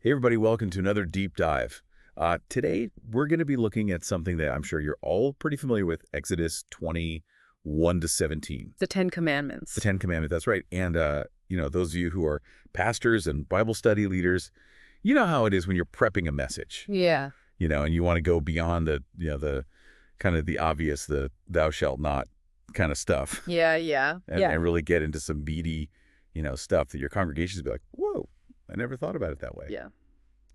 Hey everybody, welcome to another deep dive. Today, we're going to be looking at something that I'm sure you're all pretty familiar with, Exodus 21 to 17. The Ten Commandments. The Ten Commandments, that's right. And, those of you who are pastors and Bible study leaders, you know how it is when you're prepping a message. Yeah. And you want to go beyond the kind of the obvious, the thou shalt not kind of stuff. Yeah. And really get into some meaty, stuff that your congregations will be like, whoa, I never thought about it that way. Yeah.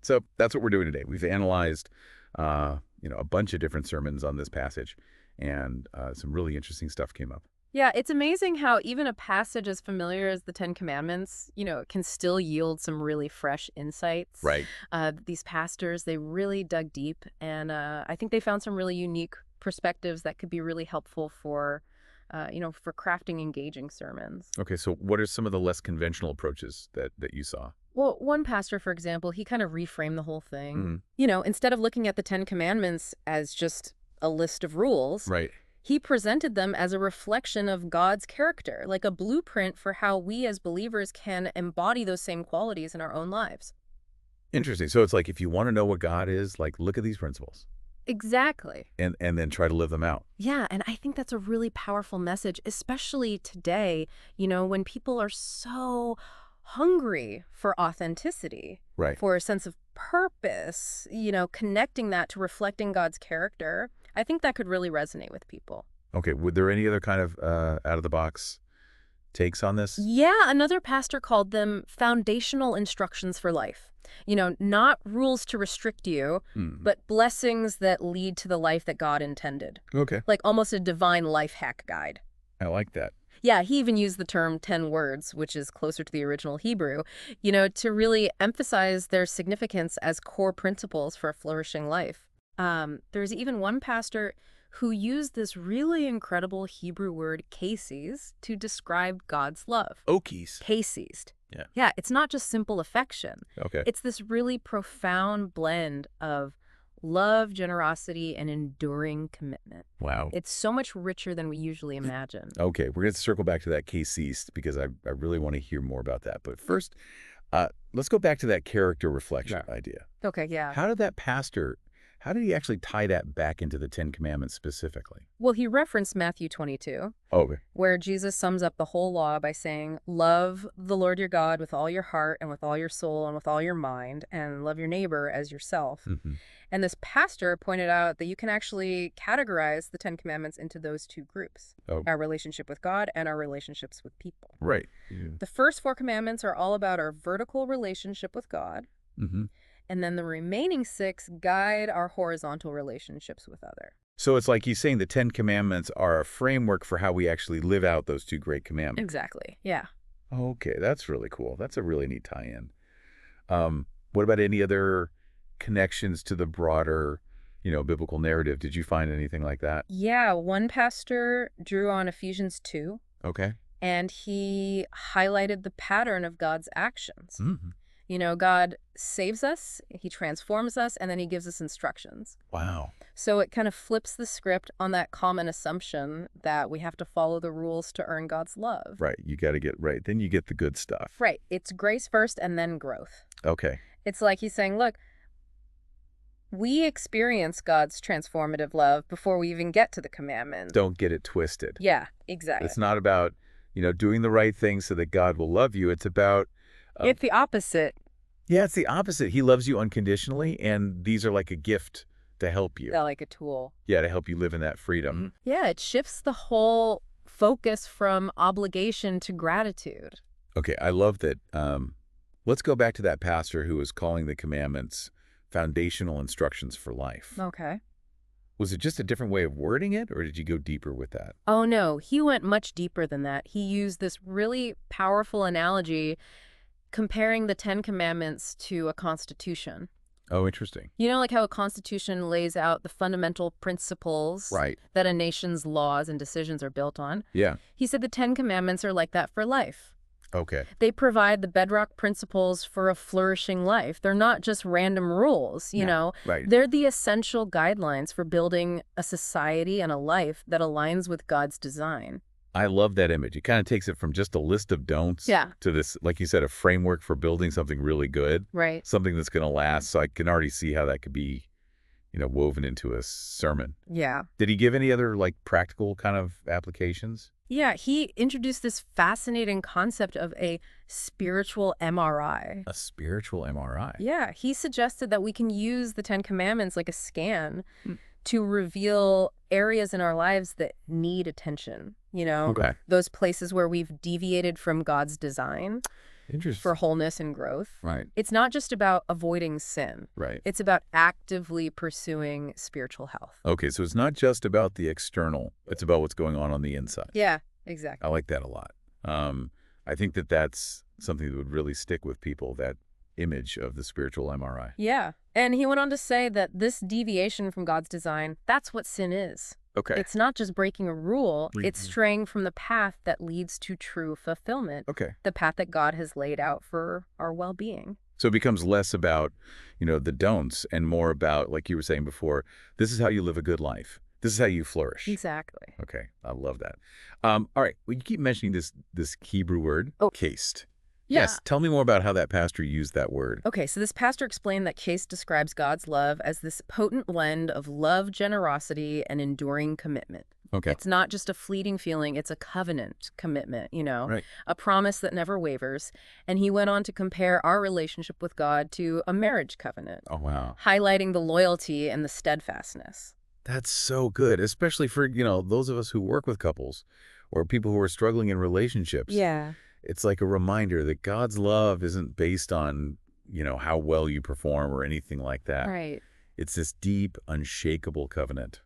So that's what we're doing today. We've analyzed, a bunch of different sermons on this passage, and some really interesting stuff came up. Yeah, it's amazing how even a passage as familiar as the Ten Commandments, can still yield some really fresh insights. Right. These pastors, they really dug deep, and I think they found some really unique perspectives that could be really helpful for crafting engaging sermons. Okay, so what are some of the less conventional approaches that you saw? Well, one pastor, for example, he kind of reframed the whole thing. Mm-hmm. Instead of looking at the Ten Commandments as just a list of rules, Right. he presented them as a reflection of God's character, like a blueprint for how we as believers can embody those same qualities in our own lives. Interesting. So it's like if you want to know what God is, like look at these principles Exactly. and then try to live them out. Yeah, and I think that's a really powerful message, especially today, when people are so hungry for authenticity, Right. for a sense of purpose, connecting that to reflecting God's character. I think that could really resonate with people. Okay. Were there any other kind of out-of-the-box takes on this? Yeah, another pastor called them foundational instructions for life. Not rules to restrict you, but blessings that lead to the life that God intended. Okay. Like almost a divine life hack guide. I like that. Yeah, he even used the term 10 words, which is closer to the original Hebrew, to really emphasize their significance as core principles for a flourishing life. There's even one pastor who used this really incredible Hebrew word "chases" to describe God's love. Okies. Chases. Yeah. Yeah, it's not just simple affection. Okay. It's this really profound blend of love, generosity, and enduring commitment. Wow. It's so much richer than we usually imagine. Okay, we're going to circle back to that case ceased because I really want to hear more about that. But first, let's go back to that character reflection idea. Okay, yeah. How did he actually tie that back into the Ten Commandments specifically? Well, he referenced Matthew 22, Okay. where Jesus sums up the whole law by saying, love the Lord your God with all your heart and with all your soul and with all your mind, and love your neighbor as yourself. Mm-hmm. And this pastor pointed out that you can actually categorize the Ten Commandments into those two groups, our relationship with God and our relationships with people. Right. Yeah. The first 4 commandments are all about our vertical relationship with God, Mm-hmm. and then the remaining 6 guide our horizontal relationships with others. So it's like he's saying the Ten Commandments are a framework for how we actually live out those 2 great commandments. Exactly, yeah. Okay, that's really cool. That's a really neat tie-in. What about any other connections to the broader, biblical narrative? Did you find anything like that? Yeah, one pastor drew on Ephesians 2, Okay. and he highlighted the pattern of God's actions. Mm-hmm. God saves us, he transforms us, and then he gives us instructions. Wow. So it kind of flips the script on that common assumption that we have to follow the rules to earn God's love. Right. You got to get right. Then you get the good stuff. Right. It's grace first and then growth. Okay. It's like he's saying, look, we experience God's transformative love before we even get to the commandments. Don't get it twisted. Yeah, exactly. It's not about, doing the right thing so that God will love you. It's about... it's the opposite. Yeah, it's the opposite. He loves you unconditionally, and these are like a gift to help you. Yeah, like a tool. Yeah, to help you live in that freedom. Yeah, it shifts the whole focus from obligation to gratitude. Okay, I love that. Let's go back to that pastor who was calling the commandments foundational instructions for life. Okay. Was it just a different way of wording it, or did you go deeper with that? Oh, no. He went much deeper than that. He used this really powerful analogy comparing the 10 Commandments to a constitution. Oh, interesting. Like how a constitution lays out the fundamental principles that a nation's laws and decisions are built on. Yeah. He said the 10 Commandments are like that for life. Okay. They provide the bedrock principles for a flourishing life. They're not just random rules, you know. Right. They're the essential guidelines for building a society and a life that aligns with God's design. I love that image. It kind of takes it from just a list of don'ts Yeah. to this, like you said, a framework for building something really good, Right. something that's going to last. So I can already see how that could be, woven into a sermon. Yeah. Did he give any other like practical kind of applications? Yeah, he introduced this fascinating concept of a spiritual MRI. A spiritual MRI. Yeah, he suggested that we can use the Ten Commandments like a scan Hmm. to reveal areas in our lives that need attention, Okay. those places where we've deviated from God's design Interesting. for wholeness and growth. Right. It's not just about avoiding sin. Right. It's about actively pursuing spiritual health. Okay, so it's not just about the external. It's about what's going on the inside. Yeah, exactly. I like that a lot. I think that that's something that would really stick with people, that image of the spiritual MRI. Yeah. And he went on to say that this deviation from God's design, that's what sin is. Okay. It's not just breaking a rule, it's Mhm. straying from the path that leads to true fulfillment, Okay. the path that God has laid out for our well-being. So it becomes less about, the don'ts and more about, like you were saying before, this is how you live a good life. This is how you flourish. Exactly. Okay. I love that. All right. Well, you keep mentioning this Hebrew word, cased. Yeah. Yes. Tell me more about how that pastor used that word. Okay, so this pastor explained that Case describes God's love as this potent blend of love, generosity, and enduring commitment. Okay. It's not just a fleeting feeling, it's a covenant commitment, Right. a promise that never wavers. And he went on to compare our relationship with God to a marriage covenant, Oh, wow. highlighting the loyalty and the steadfastness. That's so good, especially for, those of us who work with couples or people who are struggling in relationships. Yeah. It's like a reminder that God's love isn't based on, how well you perform or anything like that. Right. It's this deep, unshakable covenant.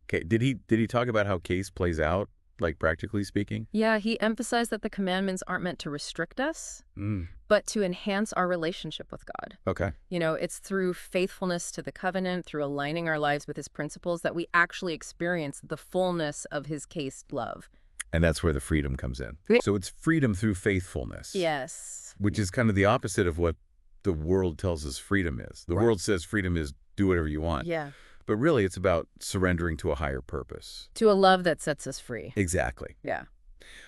Okay, did he talk about how case plays out, like practically speaking? Yeah, he emphasized that the commandments aren't meant to restrict us, Mm. but to enhance our relationship with God. Okay. It's through faithfulness to the covenant, through aligning our lives with his principles, that we actually experience the fullness of his cased love. And that's where the freedom comes in. Yeah. So it's freedom through faithfulness. Yes. Which is kind of the opposite of what the world tells us freedom is. The world says freedom is do whatever you want. Yeah. But really, it's about surrendering to a higher purpose. To a love that sets us free. Exactly. Yeah.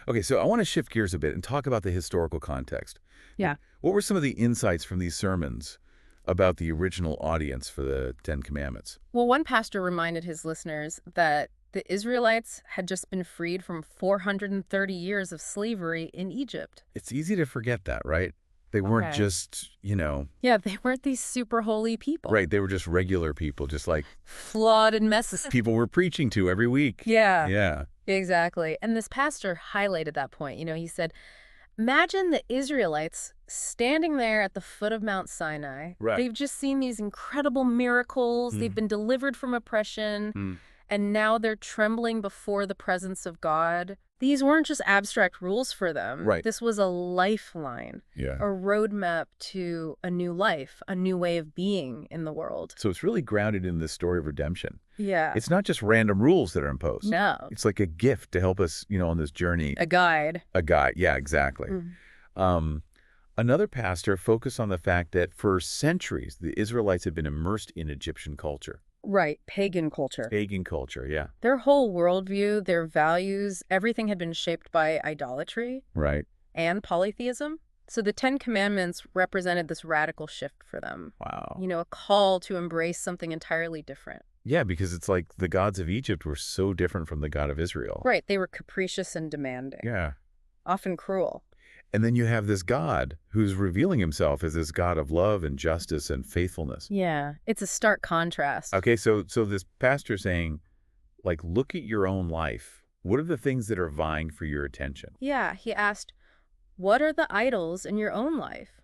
Okay, so I want to shift gears a bit and talk about the historical context. Yeah. What were some of the insights from these sermons about the original audience for the Ten Commandments? Well, one pastor reminded his listeners that the Israelites had just been freed from 430 years of slavery in Egypt. It's easy to forget that, right? They weren't Okay. just, Yeah, they weren't these super holy people. right, they were just regular people, just like Flawed and messy. people we're preaching to every week. Yeah. Yeah. Exactly. And this pastor highlighted that point. He said, imagine the Israelites standing there at the foot of Mount Sinai. Right. They've just seen these incredible miracles. They've been delivered from oppression. Mm. And now they're trembling before the presence of God. These weren't just abstract rules for them. Right. This was a lifeline, Yeah. a roadmap to a new life, a new way of being in the world. So it's really grounded in this story of redemption. Yeah. It's not just random rules that are imposed. No. It's like a gift to help us, on this journey. A guide. A guide. Yeah, exactly. Another pastor focused on the fact that for centuries, the Israelites had been immersed in Egyptian culture. Right. Pagan culture. Pagan culture, yeah. Their whole worldview, their values, everything had been shaped by idolatry Right. and polytheism. So the Ten Commandments represented this radical shift for them. Wow. A call to embrace something entirely different. Yeah, because it's like the gods of Egypt were so different from the God of Israel. Right. They were capricious and demanding, Yeah. often cruel. And then you have this God who's revealing himself as this God of love and justice and faithfulness. Yeah. It's a stark contrast. Okay, so this pastor saying, like, look at your own life. What are the things that are vying for your attention? Yeah. He asked, what are the idols in your own life?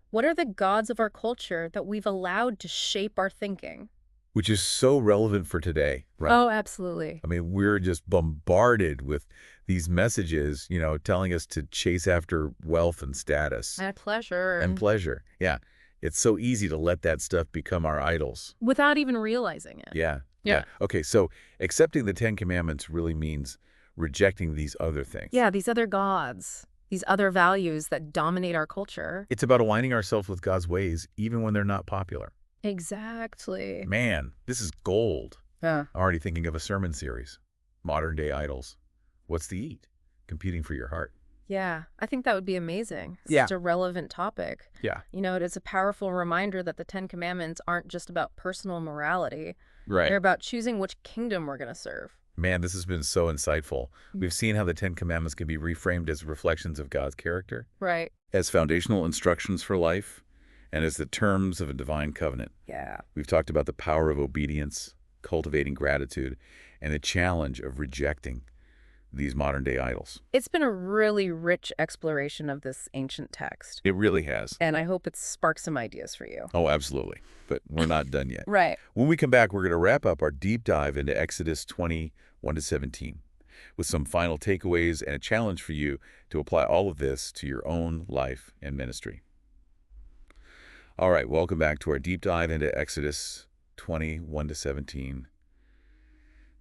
What are the gods of our culture that we've allowed to shape our thinking? Which is so relevant for today, right? Oh, absolutely. I mean, we're just bombarded with these messages, telling us to chase after wealth and status And pleasure. and pleasure. Yeah. It's so easy to let that stuff become our idols. Without even realizing it. Yeah. Yeah. Okay, so accepting the Ten Commandments really means rejecting these other things. Yeah, these other gods, these other values that dominate our culture. It's about aligning ourselves with God's ways, even when they're not popular. Exactly. Man, this is gold. Yeah. I'm already thinking of a sermon series, Modern Day Idols. What's to eat? Competing for your heart. Yeah, I think that would be amazing. Yeah. Such a relevant topic. Yeah. It is a powerful reminder that the Ten Commandments aren't just about personal morality. Right. They're about choosing which kingdom we're going to serve. Man, this has been so insightful. We've seen how the Ten Commandments can be reframed as reflections of God's character, Right. as foundational instructions for life, and as the terms of a divine covenant. Yeah. We've talked about the power of obedience, cultivating gratitude, and the challenge of rejecting these modern-day idols. It's been a really rich exploration of this ancient text, It really has. and I hope it sparks some ideas for you. Oh, absolutely. But we're not done yet. Right. When we come back, we're going to wrap up our deep dive into Exodus 21-17 with some final takeaways and a challenge for you to apply all of this to your own life and ministry. All right, welcome back to our deep dive into Exodus 21-17.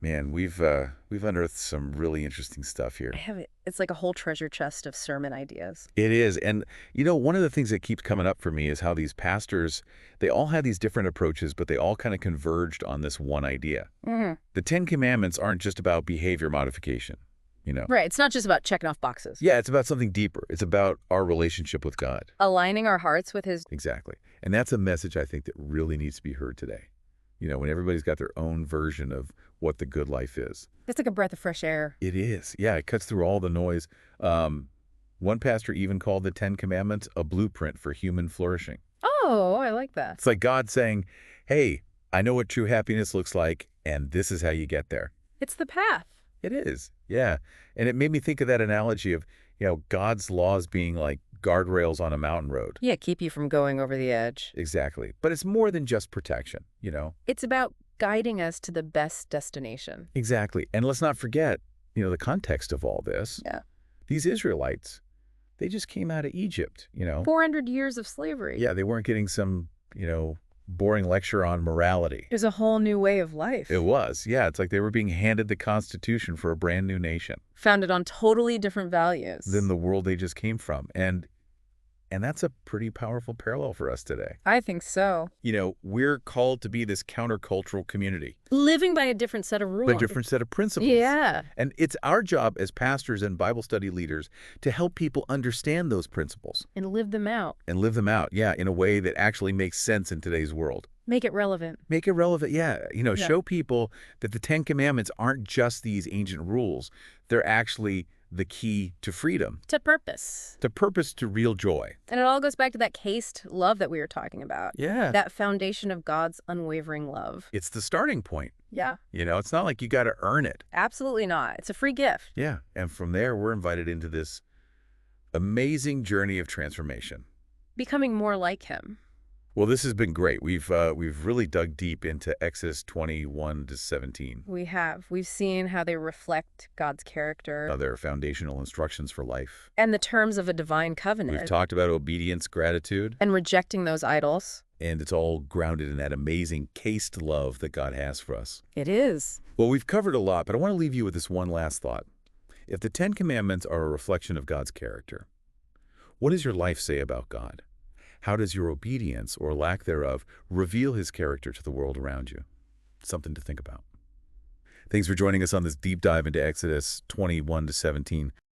Man, we've unearthed some really interesting stuff here. I have it. It's like a whole treasure chest of sermon ideas. It is. And, one of the things that keeps coming up for me is how these pastors, they all had these different approaches, but they all kind of converged on this one idea. Mm-hmm. The Ten Commandments aren't just about behavior modification, Right. It's not just about checking off boxes. Yeah, it's about something deeper. It's about our relationship with God. Aligning our hearts with his... Exactly. And that's a message I think that really needs to be heard today. When everybody's got their own version of what the good life is. It's like a breath of fresh air. It is. Yeah, it cuts through all the noise. One pastor even called the Ten Commandments a blueprint for human flourishing. Oh, I like that. It's like God saying, hey, I know what true happiness looks like, and this is how you get there. It's the path. It is, yeah. And it made me think of that analogy of, God's laws being like guardrails on a mountain road. Yeah, keep you from going over the edge. Exactly. But it's more than just protection, It's about guiding us to the best destination. Exactly. And let's not forget, the context of all this. Yeah. These Israelites, they just came out of Egypt, 400 years of slavery. Yeah, they weren't getting some, boring lecture on morality. It was a whole new way of life. It was. Yeah, it's like they were being handed the Constitution for a brand new nation. Founded on totally different values. Than the world they just came from. And that's a pretty powerful parallel for us today. I think so. We're called to be this countercultural community. Living by a different set of rules. But a different set of principles. Yeah. And it's our job as pastors and Bible study leaders to help people understand those principles. And live them out. Yeah, in a way that actually makes sense in today's world. Make it relevant. Make it relevant, yeah. Show people that the Ten Commandments aren't just these ancient rules. They're actually the key to freedom. To purpose. To real joy. And it all goes back to that cased love that we were talking about. Yeah. That foundation of God's unwavering love. It's the starting point. Yeah. It's not like you got to earn it. Absolutely not. It's a free gift. Yeah. And from there, we're invited into this amazing journey of transformation. Becoming more like him. Well, this has been great. We've really dug deep into Exodus 21-17. We have. We've seen how they reflect God's character. Their foundational instructions for life. And the terms of a divine covenant. We've talked about obedience, gratitude. And rejecting those idols. And it's all grounded in that amazing cased love that God has for us. It is. Well, we've covered a lot, but I want to leave you with this one last thought. If the Ten Commandments are a reflection of God's character, what does your life say about God? How does your obedience, or lack thereof, reveal his character to the world around you? Something to think about. Thanks for joining us on this deep dive into Exodus 21-17.